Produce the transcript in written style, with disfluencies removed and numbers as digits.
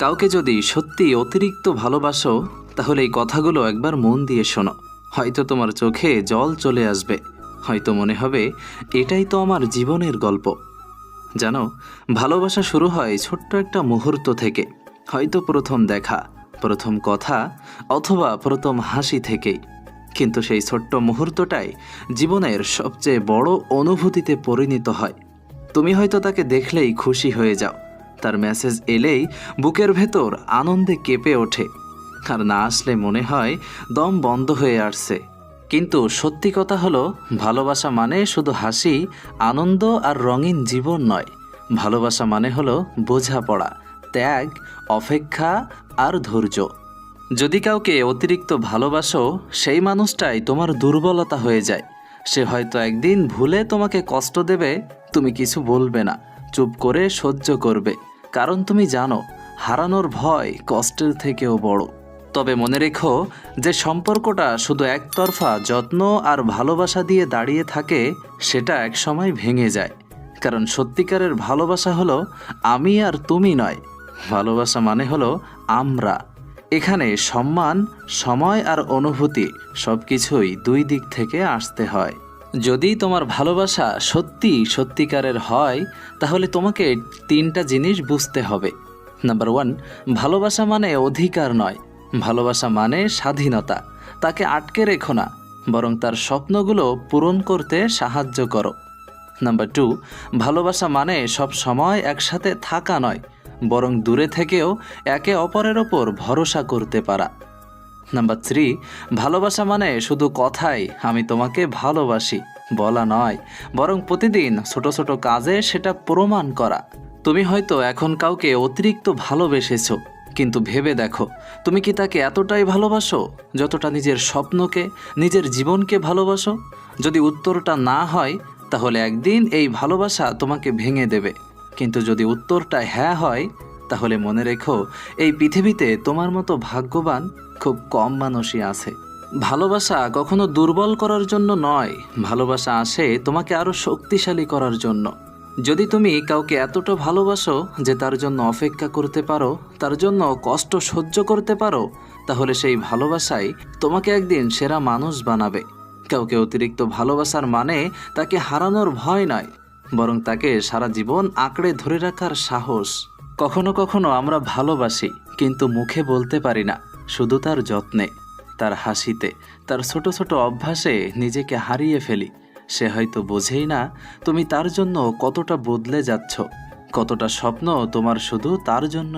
কাউকে যদি সত্যি অতিরিক্ত ভালোবাসো তাহলে এই কথাগুলো একবার মন দিয়ে শোনো। হয়তো তোমার চোখে জল চলে আসবে, হয়তো মনে হবে এটাই তো আমার জীবনের গল্প। জানো, ভালোবাসা শুরু হয় ছোট্ট একটা মুহূর্ত থেকে। হয়তো প্রথম দেখা, প্রথম কথা অথবা প্রথম হাসি থেকেই। কিন্তু সেই ছোট্ট মুহূর্তটাই জীবনের সবচেয়ে বড় অনুভূতিতে পরিণত হয়। তুমি হয়তো তাকে দেখলেই খুশি হয়ে যাও, তার মেসেজ এলেই বুকের ভেতর আনন্দে কেঁপে ওঠে, আর না আসলে মনে হয় দম বন্ধ হয়ে আসছে। কিন্তু সত্যি কথা হলো, ভালোবাসা মানে শুধু হাসি, আনন্দ আর রঙিন জীবন নয়। ভালোবাসা মানে হলো বোঝাপড়া, ত্যাগ, অপেক্ষা আর ধৈর্য। যদি কাউকে অতিরিক্ত ভালোবাসো, সেই মানুষটাই তোমার দুর্বলতা হয়ে যায়। সে হয়তো একদিন ভুলে তোমাকে কষ্ট দেবে, তুমি কিছু বলবে না, চুপ করে সহ্য করবে, কারণ তুমি জানো হারানোর ভয় কষ্টের থেকেও বড়। তবে মনে রেখো, যে সম্পর্কটা শুধু একতরফা যত্ন আর ভালোবাসা দিয়ে দাঁড়িয়ে থাকে, সেটা একসময় ভেঙে যায়। কারণ সত্যিকারের ভালোবাসা হলো আমি আর তুমি নয়, ভালোবাসা মানে হলো আমরা। এখানে সম্মান, সময় আর অনুভূতি সব কিছুই দুই দিক থেকে আসতে হয়। যদি তোমার ভালোবাসা সত্যিকারের হয়, তাহলে তোমাকে তিনটা জিনিস বুঝতে হবে। নাম্বার 1, ভালোবাসা মানে অধিকার নয়, ভালোবাসা মানে স্বাধীনতা। তাকে আটকে রেখো না, বরং তার স্বপ্নগুলো পূরণ করতে সাহায্য করো। নাম্বার 2, ভালোবাসা মানে সব সময় একসাথে থাকা নয়, বরং দূরে থেকেও একে অপরের ওপর ভরসা করতে পারা। নাম্বার 3, ভালোবাসা মানে শুধু কথাই আমি তোমাকে ভালোবাসি বলা নয়, বরং প্রতিদিন ছোট ছোট কাজে সেটা প্রমাণ করা। তুমি হয়তো এখন কাউকে অতিরিক্ত ভালোবেসেছো, কিন্তু ভেবে দেখো, তুমি কি তাকে এতটাই ভালোবাসো যতটা নিজের স্বপ্নকে, নিজের জীবনকে ভালোবাসো? যদি উত্তরটা না হয়, তাহলে একদিন এই ভালোবাসা তোমাকে ভেঙে দেবে। কিন্তু যদি উত্তরটা হ্যাঁ হয়, তাহলে মনে রেখো, এই পৃথিবীতে তোমার মতো ভাগ্যবান খুব কম মানুষই আছে। ভালোবাসা কখনো দুর্বল করার জন্য নয়, ভালোবাসা আসে তোমাকে আরও শক্তিশালী করার জন্য। যদি তুমি কাউকে এতটা ভালোবাসো যে তার জন্য অপেক্ষা করতে পারো, তার জন্য কষ্ট সহ্য করতে পারো, তাহলে সেই ভালোবাসাই তোমাকে একদিন সেরা মানুষ বানাবে। কাউকে অতিরিক্ত ভালোবাসার মানে তাকে হারানোর ভয় নয়, বরং তাকে সারা জীবন আঁকড়ে ধরে রাখার সাহস। কখনো কখনো আমরা ভালোবাসি, কিন্তু মুখে বলতে পারি না, শুধু তার যত্নে, তার হাসিতে, তার ছোট ছোট অভ্যাসে নিজেকে হারিয়ে ফেলি। সে হয়তো বোঝেই না তুমি তার জন্য কতটা বদলে যাচ্ছ, কতটা স্বপ্ন তোমার শুধু তার জন্য